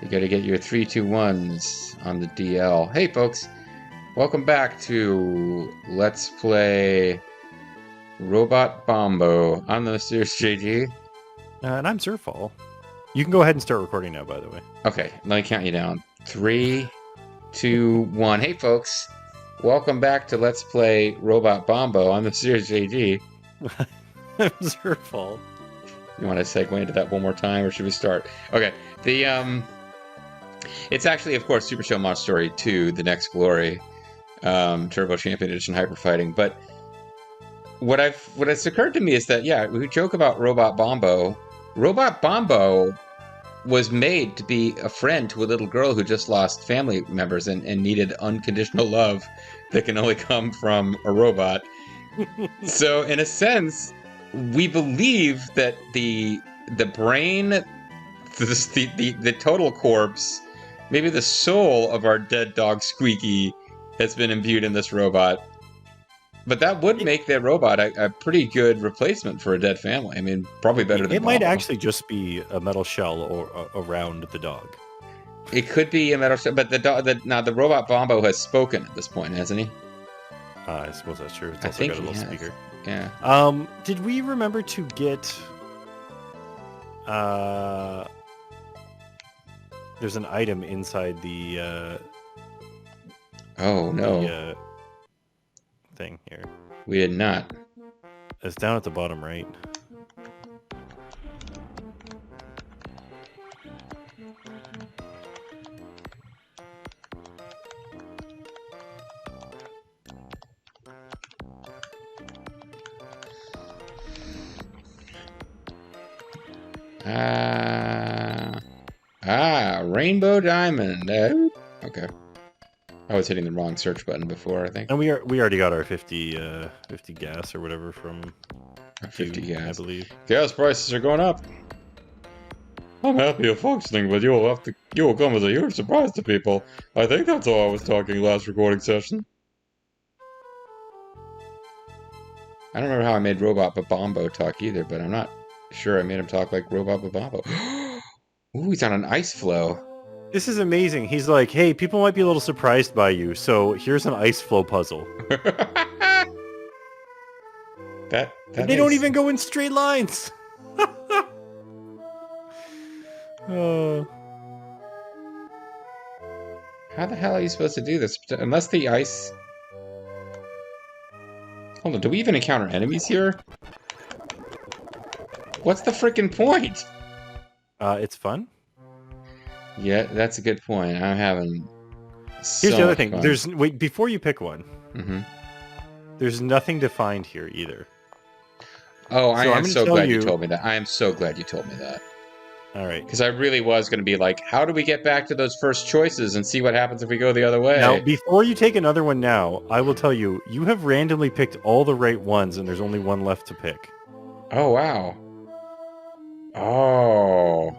You gotta get your 3-2-1s on the DL. Hey folks, welcome back to Let's Play Robot Bombo. I'm the Mysterious JG. And I'm Zerfall. You can go ahead and start recording now, by the way. Okay, let me count you down. 3, 2, 1. Hey folks, welcome back to Let's Play Robot Bombo. I'm the Mysterious JG. I'm Zerfall. You want to segue into that one more time, or should we start? Okay, it's actually, of course, Super Show Monster Story 2, The Next Glory, Turbo Champion Edition Hyper Fighting. But what has occurred to me is that, yeah, we joke about Robot Bombo. Robot Bombo was made to be a friend to a little girl who just lost family members and needed unconditional love that can only come from a robot. So, in a sense, we believe that the brain, the total corpse, maybe the soul of our dead dog Squeaky has been imbued in this robot. But that would make that robot a pretty good replacement for a dead family. I mean, probably better than It might Bombo. actually just be a metal shell or around the dog. It could be a metal shell, but the robot Bombo has spoken at this point, hasn't he? I suppose that's true. It's I also think got a he little has. speaker. Yeah. Did we remember to get... there's an item inside the... Oh, no. The, thing here. We did not. It's down at the bottom right. Rainbow Diamond. Okay. I was hitting the wrong search button before, I think. And we already got our 50 gas or whatever from 50 you, gas. I believe. Gas prices are going up. I'm happy you're functioning, but you will come as a huge surprise to people. I think that's all I was talking last recording session. I don't remember how I made Robot Babombo talk either, but I'm not sure I made him talk like Robot Babombo. Ooh, he's on an ice flow. This is amazing. He's like, hey, people might be a little surprised by you, so here's an ice flow puzzle. They don't even go in straight lines. How the hell are you supposed to do this? Unless the ice... Hold on, do we even encounter enemies here? What's the freaking point? It's fun. Yeah, that's a good point. I'm having Here's the other thing. Fun. Wait, before you pick one, there's nothing to find here either. Oh, I am so glad you you told me that. I am so glad you told me that. All right. Because I really was going to be like, how do we get back to those first choices and see what happens if we go the other way? Now, before you take another one now, I will tell you, you have randomly picked all the right ones, and there's only one left to pick. Oh, wow. Oh.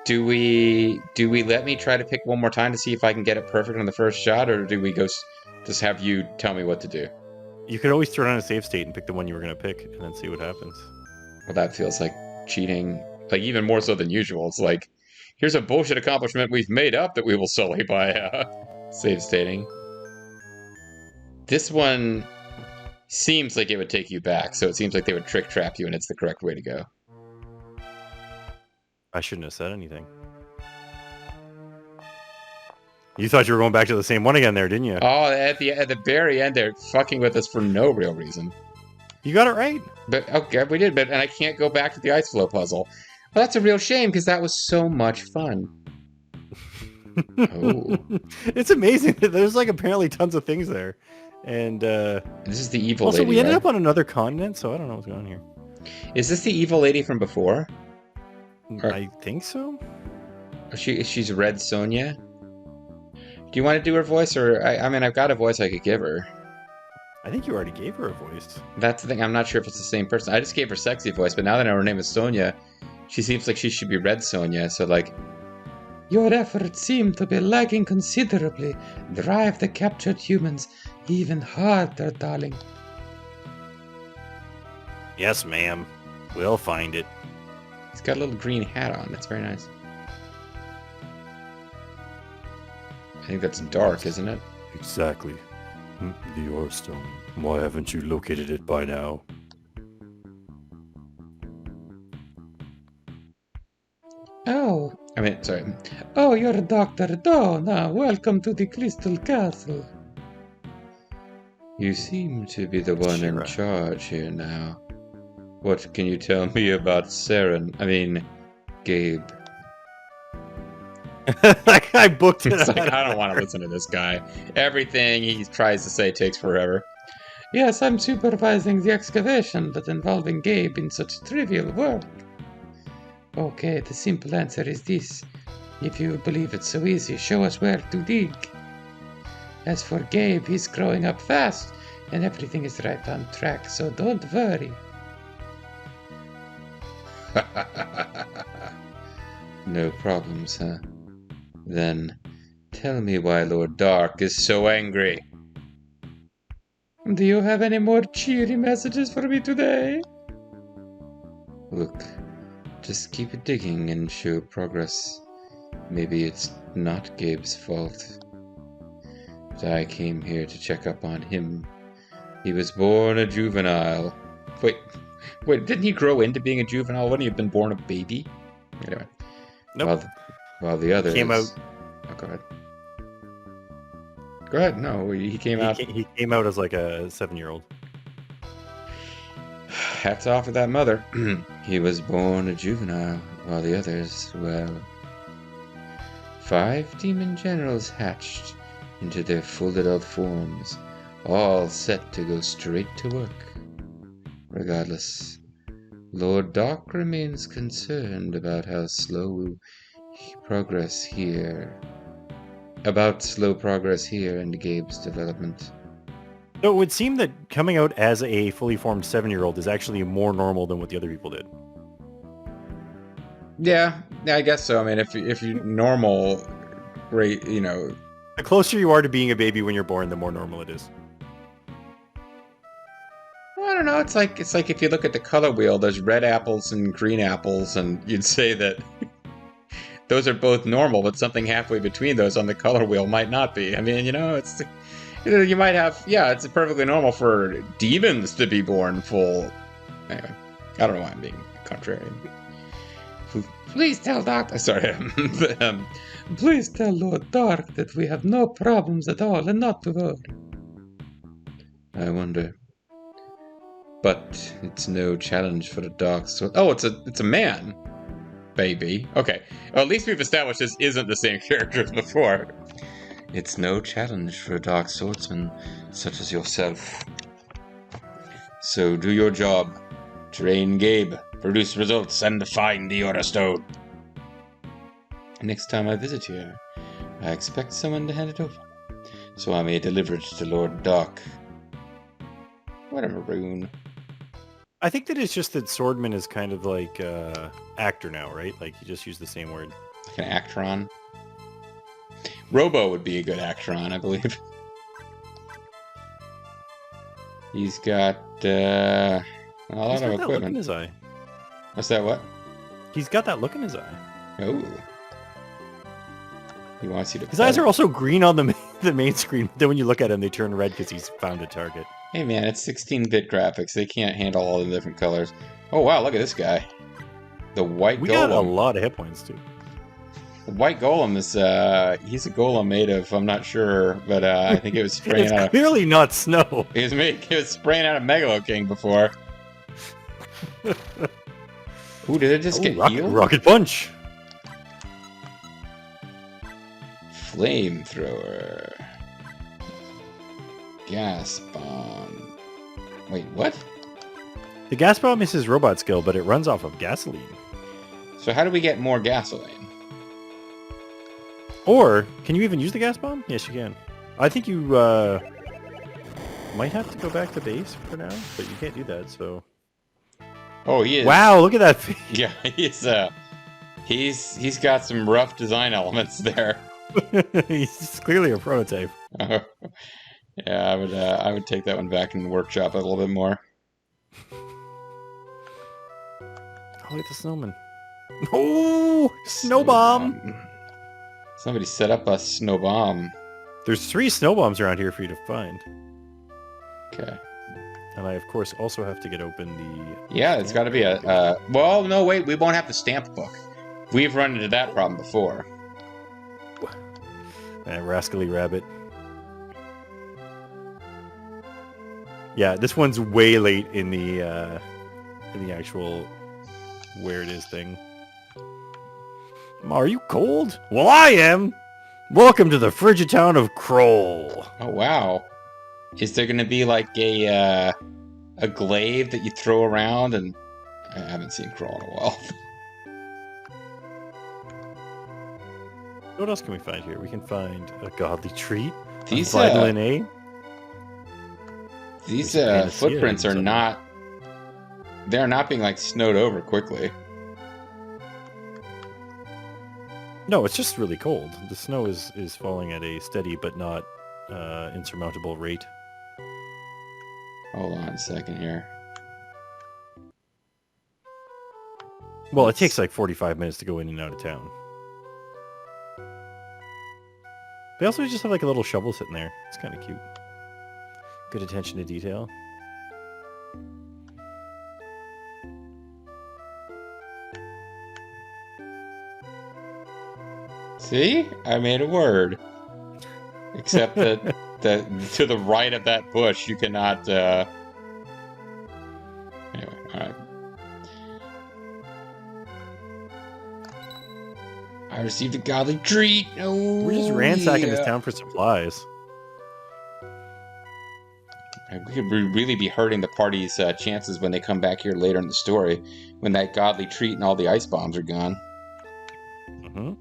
Do we let me try to pick one more time to see if I can get it perfect on the first shot, or do we just have you tell me what to do? You could always turn on a save state and pick the one you were going to pick, and then see what happens. Well, that feels like cheating, like even more so than usual. It's like, here's a bullshit accomplishment we've made up that we will sully by save stating. This one seems like it would take you back, so it seems like they would trick trap you, and it's the correct way to go. I shouldn't have said anything. You thought you were going back to the same one again there, didn't you? Oh, at the very end, they're fucking with us for no real reason. You got it right. But okay, we did. And I can't go back to the ice flow puzzle. Well, that's a real shame because that was so much fun. Oh, it's amazing. There's like apparently tons of things there, and this is the evil also lady. we ended right? up on another continent, so I don't know what's going on here. Is this the evil lady from before? I think so. She's Red Sonja. Do you want to do her voice, or I mean, I've got a voice I could give her. I think you already gave her a voice. That's the thing. I'm not sure if it's the same person. I just gave her sexy voice, but now that I know her name is Sonja, she seems like she should be Red Sonja. So like, your efforts seem to be lagging considerably. Drive the captured humans even harder, darling. Yes, ma'am. We'll find it. He's got a little green hat on. That's very nice. I think that's dark, isn't it? Exactly. The ore stone. Why haven't you located it by now? Oh, I mean, sorry. Oh, you're Dr. Donna. Welcome to the Crystal Castle. You seem to be the one in Shira. charge here now. What can you tell me about Gabe? I booked it. It's like, I don't want to listen to this guy. Everything he tries to say takes forever. Yes, I'm supervising the excavation, but involving Gabe in such trivial work. Okay, the simple answer is this. If you believe it's so easy, show us where to dig. As for Gabe, he's growing up fast, and everything is right on track, so don't worry. No problems, huh? Then, tell me why Lord Dark is so angry. Do you have any more cheery messages for me today? Look, just keep digging and show progress. Maybe it's not Gabe's fault. But I came here to check up on him. He was born a juvenile. Wait, didn't he grow into being a juvenile? Wouldn't he have been born a baby? Anyway. Nope. While the others... Came out... Oh, go ahead. Go ahead. No, he came out... He came out as like a 7-year-old. Hats off to that mother. He was born a juvenile, while the others, well... 5 demon generals hatched into their full adult forms, all set to go straight to work. Regardless, Lord Dark remains concerned about how slow progress here in Gabe's development. So it would seem that coming out as a fully formed 7-year-old is actually more normal than what the other people did. Yeah, I guess so. I mean, if you're normal, great, you know. The closer you are to being a baby when you're born, the more normal it is. Well, I don't know. It's like if you look at the color wheel, there's red apples and green apples, and you'd say that those are both normal, but something halfway between those on the color wheel might not be. I mean, you might have, it's perfectly normal for demons to be born full. Anyway, I don't know why I'm being contrarian. Please tell Doctor... Sorry. Please tell Lord Dark that we have no problems at all and not to worry. I wonder. But it's no challenge for the Dark Sword... Oh, it's a man. Baby. Okay. Well, at least we've established this isn't the same character as before. It's no challenge for a Dark Swordsman such as yourself. So do your job. Train Gabe. Produce results and find the Order Stone. Next time I visit here, I expect someone to hand it over, so I may deliver it to Lord Dark. What a maroon. I think that it's just that Swordman is kind of like actor now, right? Like you just use the same word. Like an actron. Robo would be a good actron, I believe. He's got a lot of equipment. Look in his eye. What's that? What? He's got that look in his eye. Oh. He wants you to. His eyes are also green on the main screen. Then when you look at him, they turn red because he's found a target. Hey man, it's 16-bit graphics. They can't handle all the different colors. Oh wow, look at this guy. The white golem. We got a lot of hit points too. The white golem is he's a golem made of, I'm not sure, but I think it was spraying out of... clearly not snow. It was spraying out of Megalo King before. Ooh, did it just get healed? Rocket punch. Flamethrower. Gas bomb. Wait, what? The gas bomb is his robot skill, but it runs off of gasoline. So how do we get more gasoline? Or, can you even use the gas bomb? Yes, you can. I think you might have to go back to base for now, but you can't do that, so... Oh, he is. Wow, look at that face. Yeah, he's got some rough design elements there. He's clearly a prototype. Yeah, I would take that one back and workshop it a little bit more. Oh, look at the snowman. Oh, snow bomb. Somebody set up a snow bomb. There's 3 snow bombs around here for you to find. Okay. And I, of course, also have to get open the... Yeah, it's got to be a... well, no, wait. We won't have the stamp book. We've run into that problem before. Rascally rabbit. Yeah, this one's way late in the actual where it is thing. Are you cold? Well, I am. Welcome to the frigid town of Kroll. Oh, wow. Is there going to be like a glaive that you throw around? And I haven't seen Kroll in a while. What else can we find here? We can find a godly treat. These vitamin A. These footprints are not... They're not being like snowed over quickly. No, it's just really cold. The snow is falling at a steady but not insurmountable rate. Hold on a second here. Well, it takes like 45 minutes to go in and out of town. They also just have like a little shovel sitting there. It's kind of cute. Good attention to detail. See? I made a word. Except that to the right of that bush, you cannot... Anyway, alright. I received a godly treat! Oh, we're just ransacking this town for supplies. We could really be hurting the party's chances when they come back here later in the story, when that godly treat and all the ice bombs are gone. Mm-hmm.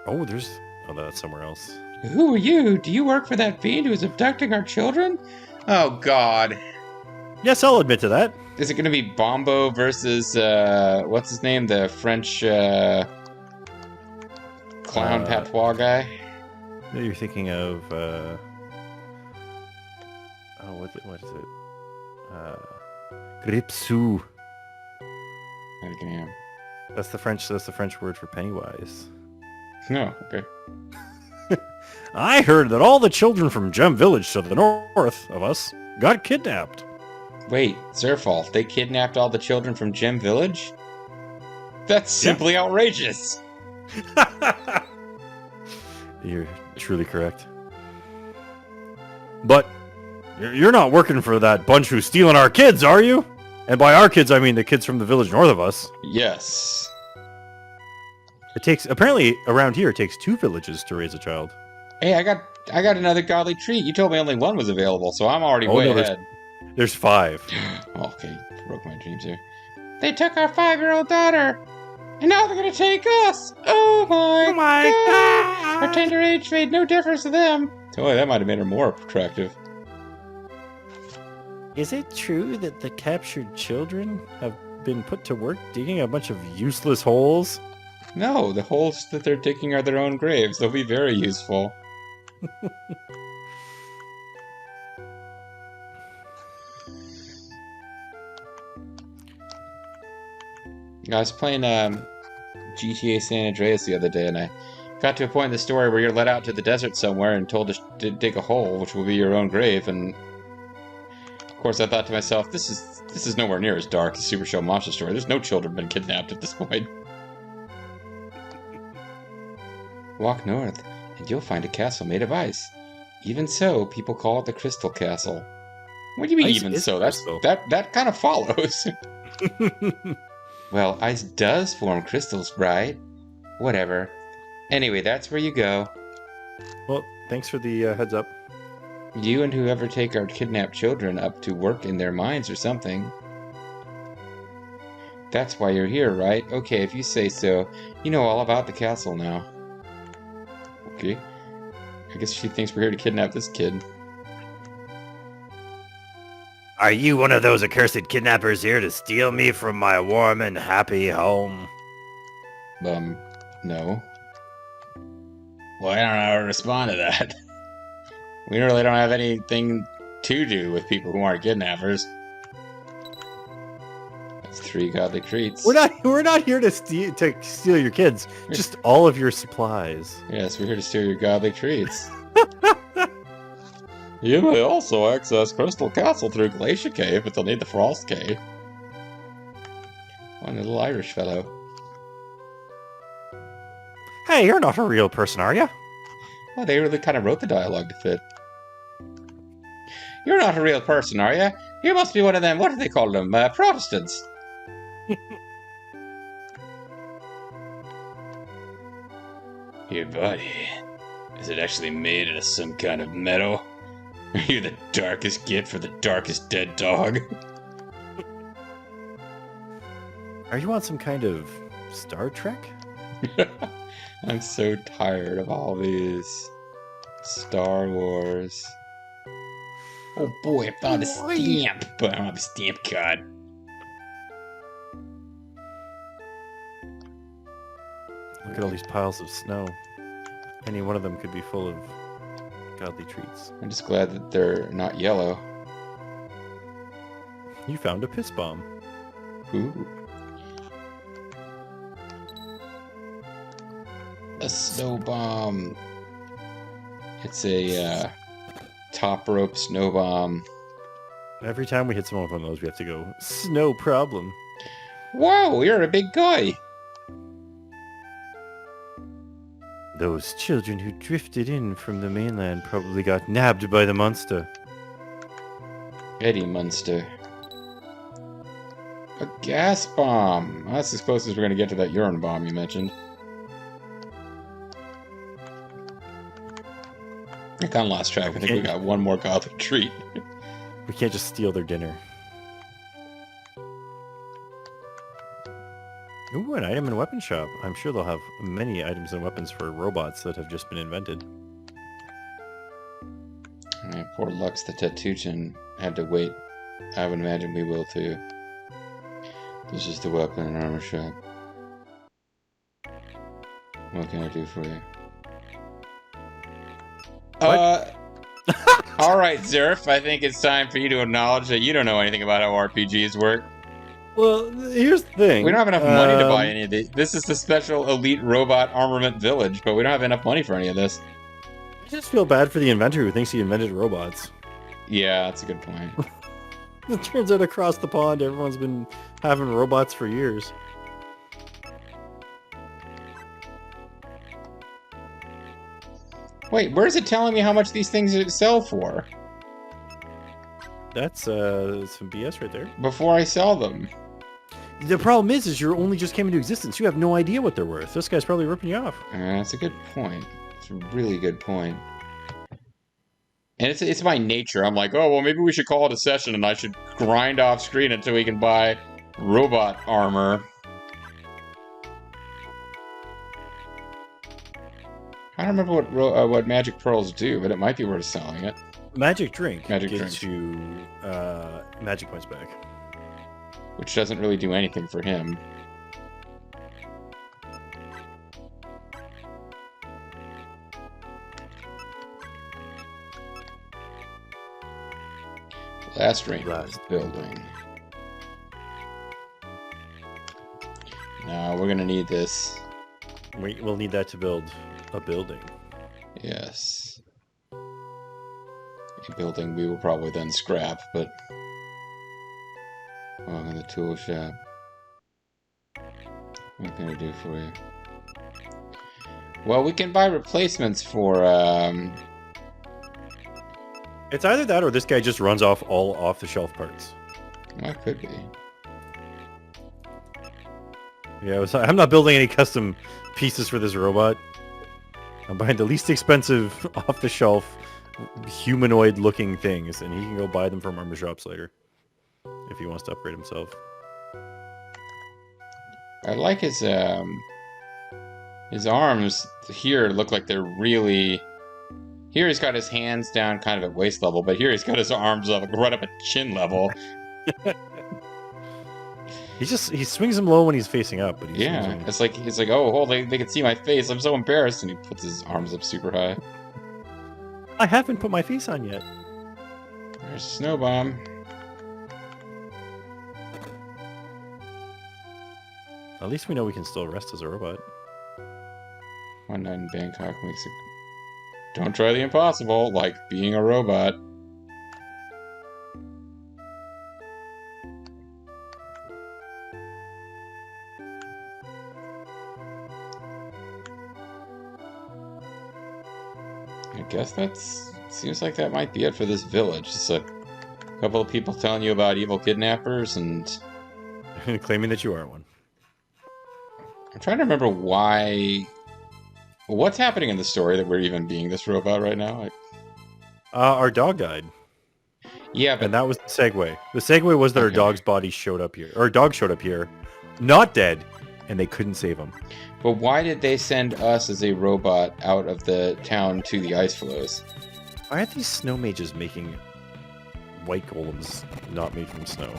Oh, that's somewhere else. Who are you? Do you work for that fiend who is abducting our children? Oh, God. Yes, I'll admit to that. Is it going to be Bombo versus, what's his name? The French, clown patois guy? Maybe you're thinking of, what is it? Gripsou. That's the French word for Pennywise. No, okay. I heard that all the children from Gem Village to the north of us got kidnapped. Wait, it's their fault. They kidnapped all the children from Gem Village? That's simply outrageous. You're truly correct. But you're not working for that bunch who's stealing our kids, are you? And by our kids, I mean the kids from the village north of us. Yes. Apparently around here it takes 2 villages to raise a child. Hey, I got another godly treat. You told me only 1 was available, so I'm already way ahead. There's 5. Okay, broke my dreams here. They took our 5-year-old daughter, and now they're gonna take us. Oh my God. Our tender age made no difference to them. Oh, that might have made her more attractive. Is it true that the captured children have been put to work digging a bunch of useless holes? No, the holes that they're digging are their own graves. They'll be very useful. I was playing GTA San Andreas the other day, and I got to a point in the story where you're let out to the desert somewhere and told to dig a hole, which will be your own grave. And of course, I thought to myself, this is nowhere near as dark as Super Show Monster Story. There's no children been kidnapped at this point. Walk north, and you'll find a castle made of ice. Even so, people call it the Crystal Castle. What do you mean, ice even so? That kind of follows. Well, ice does form crystals, right? Whatever. Anyway, that's where you go. Well, thanks for the heads up. You and whoever take our kidnapped children up to work in their mines or something. That's why you're here, right? Okay, if you say so. You know all about the castle now. Okay. I guess she thinks we're here to kidnap this kid. Are you one of those accursed kidnappers here to steal me from my warm and happy home? No. Well, I don't know how to respond to that. We really don't have anything to do with people who aren't kidnappers. It's 3 godly treats. We're not here to steal your kids. Just all of your supplies. Yes, we're here to steal your godly treats. You may also access Crystal Castle through Glacier Cave, but they'll need the Frost Cave. One little Irish fellow. Hey, you're not a real person, are you? Well, they really kind of wrote the dialogue to fit. You're not a real person, are you? You must be one of them, what do they call them, Protestants. Here, buddy. Is it actually made out of some kind of metal? Are you the darkest gift for the darkest dead dog? Are you on some kind of Star Trek? I'm so tired of all these Star Wars. Oh boy, I found a stamp, but I don't have a stamp card. Look at all these piles of snow. Any one of them could be full of godly treats. I'm just glad that they're not yellow. You found a piss bomb. Ooh. A snow bomb. It's a top rope snow bomb. Every time we hit someone with one of those, we have to go, snow problem. Whoa, you're a big guy. Those children who drifted in from the mainland probably got nabbed by the monster. Eddie Munster. A gas bomb. Well, that's as close as we're going to get to that urine bomb you mentioned. I kind of lost track. I think we got one more godly treat. We can't just steal their dinner. Ooh, an item and weapon shop. I'm sure they'll have many items and weapons for robots that have just been invented. Yeah, poor Lux the Tattoochen had to wait. I would imagine we will too. This is the weapon and armor shop. What can I do for you? Alright, Zerf, I think it's time for you to acknowledge that you don't know anything about how RPGs work. Well, here's the thing. We don't have enough money to buy any of these. This is the special elite robot armament village, but we don't have enough money for any of this. I just feel bad for the inventor who thinks he invented robots. Yeah, that's a good point. It turns out across the pond, everyone's been having robots for years. Wait, where is it telling me how much these things sell for? That's some BS right there. Before I sell them. The problem is you only just came into existence. You have no idea what they're worth. This guy's probably ripping you off. That's a good point. It's a really good point. And it's my nature. I'm like, oh, well, maybe we should call it a session and I should grind off screen until we can buy robot armor. I don't remember what magic pearls do, but it might be worth selling it. Magic drink gives you magic points back. Which doesn't really do anything for him. Last ring building. No, we're gonna need this. We'll need that to build a building. Yes. A building we will probably then scrap, but... Oh, I'm in the tool shop. What can I do for you? Well, we can buy replacements for, It's either that or this guy just runs off all off-the-shelf parts. That could be. Yeah, I'm not building any custom pieces for this robot. I'm buying the least expensive, off-the-shelf, humanoid-looking things, and he can go buy them from armor shops later if he wants to upgrade himself. I like his arms here look like they're really... Here he's got his hands down kind of at waist level, but here he's got his arms up right up at chin level. He swings them low when he's facing up, but yeah, it's like oh, they can see my face. I'm so embarrassed, and he puts his arms up super high. I haven't put my face on yet. There's Snow Bomb. At least we know we can still rest as a robot. One night in Bangkok makes it... Don't try the impossible, like being a robot. I guess that's... Seems like that might be it for this village. Just a couple of people telling you about evil kidnappers and... Claiming that you are one. I'm trying to remember why... What's happening in the story that we're even being this robot right now? Our dog died. Yeah, but... And that was the segue. The segue was that our dog's body showed up here. Or our dog showed up here, not dead, and they couldn't save him. But why did they send us as a robot out of the town to the ice floes? Why are these snow mages making white golems not made from snow?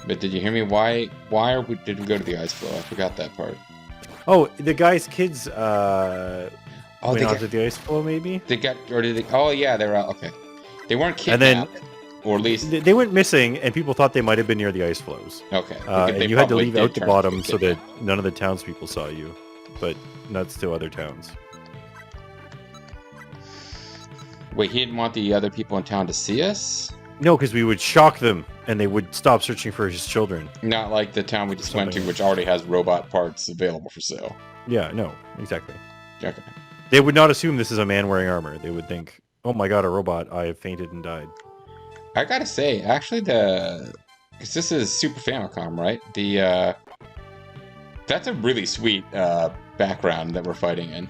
But did you hear me? Why did we go to the ice floe? I forgot that part. Oh, the guy's kids went they onto the ice floe, maybe? They got, or did they? Oh yeah, they were out. Okay, they weren't And then kidnapped, or at least they went missing, and people thought they might have been near the ice floes. okay. And you had to leave out the bottom so that none of the townspeople saw you, but nuts to other towns. Wait, he didn't want the other people in town to see us? No, because we would shock them, and they would stop searching for his children. Not like the town we just went to, which already has robot parts available for sale. Yeah, no, exactly. Okay. They would not assume this is a man wearing armor. They would think, oh my god, a robot, I have fainted and died. I gotta say, actually, because this is Super Famicom, right? That's a really sweet background that we're fighting in.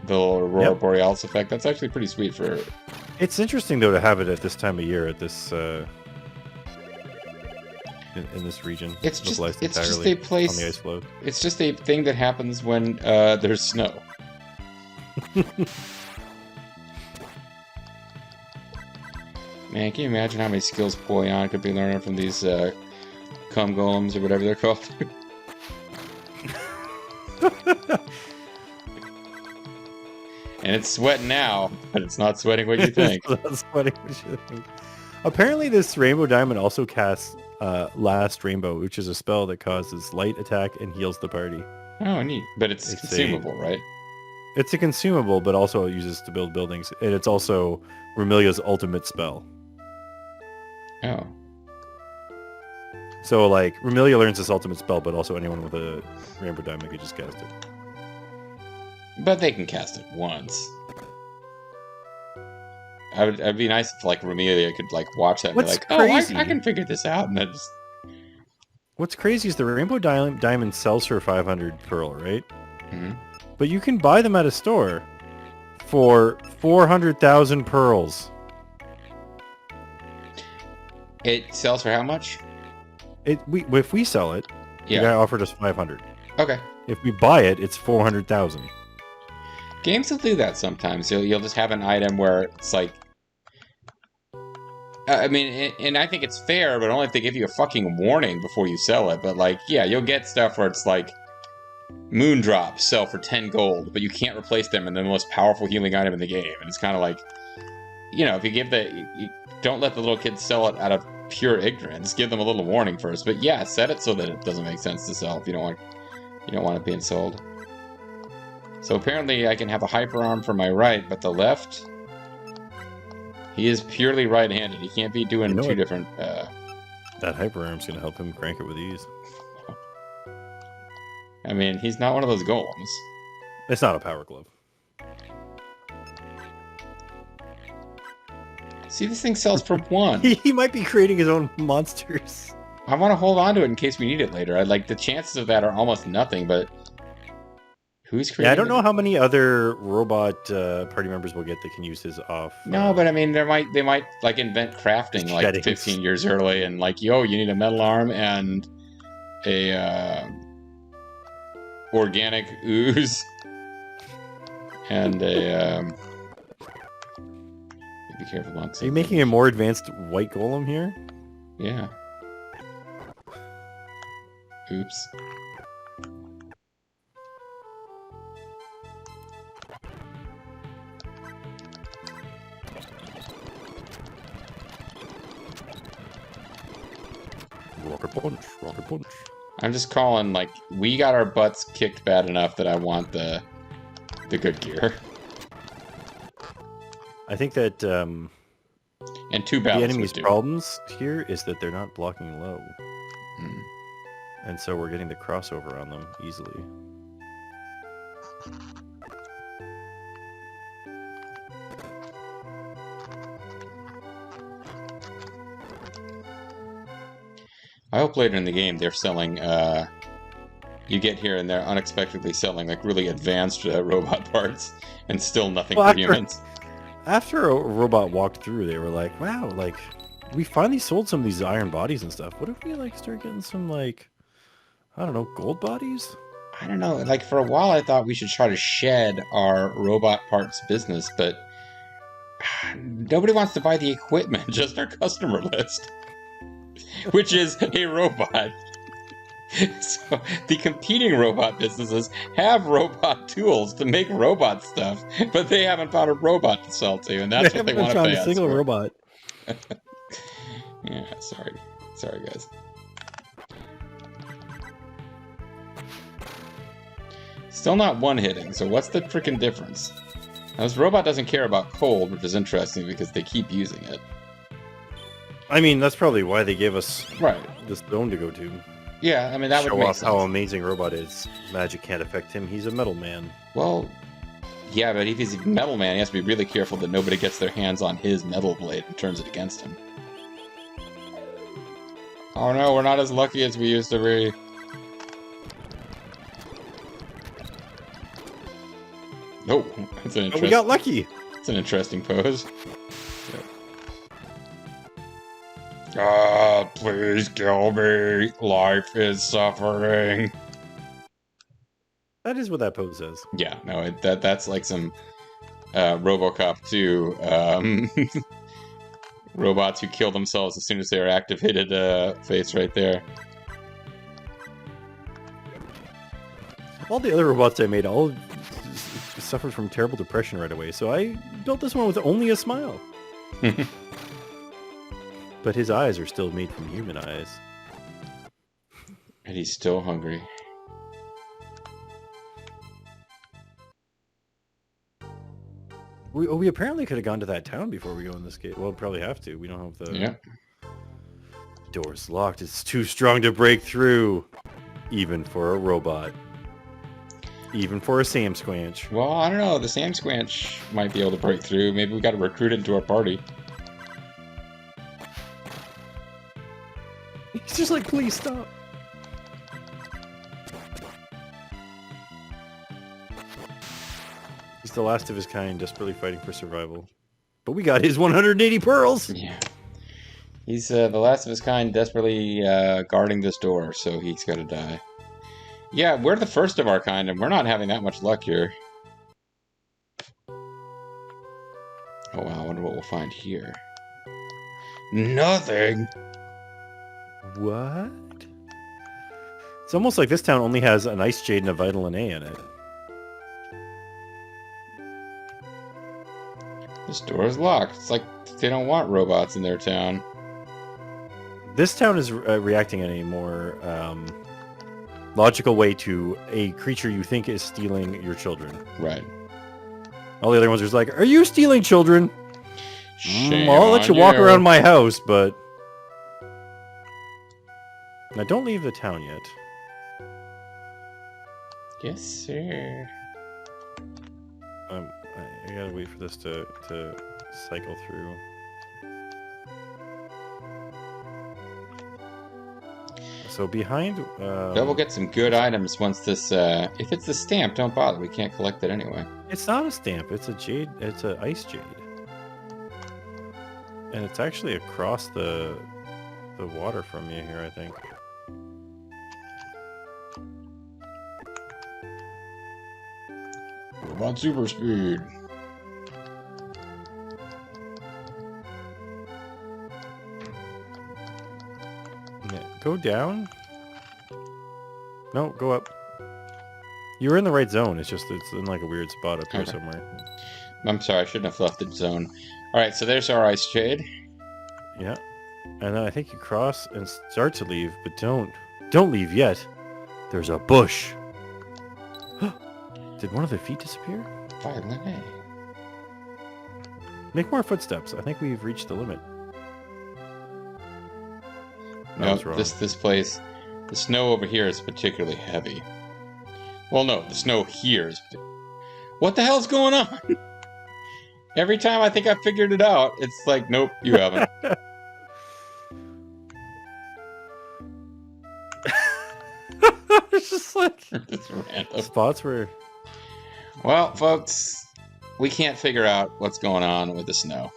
The little Aurora Borealis effect. That's actually pretty sweet for... It's interesting, though, to have it at this time of year, at this... in this region. It's just a place... on the ice floe. It's just a thing that happens when there's snow. Man, can you imagine how many skills Poyon could be learning from these cum golems or whatever they're called? And it's sweating now, but it's not sweating what you think. It's not sweating what you think. Apparently, this Rainbow Diamond also casts Last Rainbow, which is a spell that causes light attack and heals the party. Oh, neat. But it's consumable, right? It's a consumable, but also it uses to build buildings. And it's also Remilia's ultimate spell. Oh. So, like, Remilia learns this ultimate spell, but also anyone with a Rainbow Diamond could just cast it. But they can cast it once. It'd be nice if, like, Remilia could, like, watch that and be like, crazy? I can figure this out, and then just... What's crazy is the Rainbow Diamond sells for 500 pearl, right? Mm-hmm. But you can buy them at a store for 400,000 pearls. It sells for how much? If we sell it, the guy offered us 500. Okay. If we buy it, it's 400,000. Games will do that sometimes. You'll just have an item where it's like... I mean, and I think it's fair, but only if they give you a fucking warning before you sell it. But, like, yeah, you'll get stuff where it's like... Moondrops sell for 10 gold, but you can't replace them in the most powerful healing item in the game. And it's kind of like... You know, if you give you don't let the little kids sell it out of pure ignorance. Give them a little warning first. But yeah, set it so that it doesn't make sense to sell if you don't want it being sold. So apparently I can have a hyper arm for my right, but the left, he is purely right-handed. He can't be doing two different... That hyper arm's going to help him crank it with ease. I mean, he's not one of those golems. It's not a power glove. See, this thing sells for 1. He might be creating his own monsters. I want to hold on to it in case we need it later. Like, the chances of that are almost nothing, but... Who's creating I don't know how many other robot party members will get that can use his off. No, but I mean, they might like invent crafting like 15 years early, and like, yo, you need a metal arm and a organic ooze and a. Be careful on. Are you making a more advanced white golem here? Yeah. Oops. punch, rocket punch. I'm just calling, like, we got our butts kicked bad enough that I want the good gear. I think that And 2 the battles enemy's would do. problems here is that they're not blocking low. Hmm. And so we're getting the crossover on them easily. I hope later in the game they're selling, you get here and they're unexpectedly selling, like, really advanced robot parts and still nothing for humans. After a robot walked through, they were like, wow, like, we finally sold some of these iron bodies and stuff. What if we, like, start getting some, like, I don't know, gold bodies? I don't know, like, for a while I thought we should try to shed our robot parts business, but nobody wants to buy the equipment, just our customer list. Which is a robot. So the competing robot businesses have robot tools to make robot stuff, but they haven't found a robot to sell to, and that's what they want to pay us a single for. robot. Yeah, sorry, guys. Still not one-hitting, so what's the freaking difference? Now, this robot doesn't care about cold, which is interesting because they keep using it. I mean, that's probably why they gave us this zone to go to. Yeah, I mean, that would show make off sense. how amazing robot is. Magic can't affect him. He's a metal man. Well, yeah, but if he's a metal man, he has to be really careful that nobody gets their hands on his metal blade and turns it against him. Oh no, we're not as lucky as we used to be. Oh, that's an interesting. We got lucky. It's an interesting pose. Ah, please kill me. Life is suffering. That is what that pose says. Yeah, no, that's like some RoboCop 2 robots who kill themselves as soon as they are activated face right there. All the other robots I made all suffered from terrible depression right away, so I built this one with only a smile. But his eyes are still made from human eyes. And he's still hungry. We apparently could have gone to that town before we go in this gate. Well, we'll probably have to. We don't have the... Yeah. Door's locked. It's too strong to break through. Even for a robot. Even for a Sam Squanch. Well, I don't know. The Sam Squanch might be able to break through. Maybe we got to recruit it into our party. He's just like, please stop. He's the last of his kind, desperately fighting for survival. But we got his 180 pearls! Yeah. He's the last of his kind, desperately guarding this door, so he's got to die. Yeah, we're the first of our kind, and we're not having that much luck here. Oh wow, I wonder what we'll find here. Nothing! What? It's almost like this town only has an Ice Jade and a Vitamin A in it. This door is locked. It's like they don't want robots in their town. This town is reacting in a more logical way to a creature you think is stealing your children. Right. All the other ones are just like, are you stealing children? I'll let you walk around my house, but... Now, don't leave the town yet. Yes, sir. I gotta wait for this to cycle through. So behind... But we'll get some good items once this... if it's the stamp, don't bother. We can't collect it anyway. It's not a stamp. It's a jade. It's an ice jade. And it's actually across the water from you here, I think. Robot super speed. Yeah, go down. No, go up. You were in the right zone. It's just it's in like a weird spot up here somewhere. I'm sorry, I shouldn't have left the zone. Alright, so there's our ice jade. Yeah. And then I think you cross and start to leave, but don't leave yet. There's a bush. Did one of their feet disappear? Violin. Make more footsteps. I think we've reached the limit. No, this place, the snow over here is particularly heavy. Well, no, the snow here is... What the hell's going on? Every time I think I figured it out, it's like, nope, you haven't. It's just like Just random. spots where... Well, folks, we can't figure out what's going on with the snow.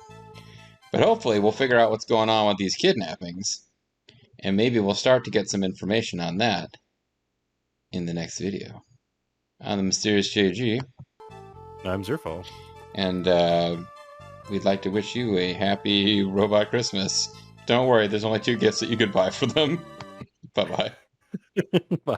But hopefully we'll figure out what's going on with these kidnappings. And maybe we'll start to get some information on that in the next video. I'm the Mysterious JG. I'm Zerfall. And we'd like to wish you a happy Robot Christmas. Don't worry, there's only 2 gifts that you could buy for them. Bye-bye. Bye.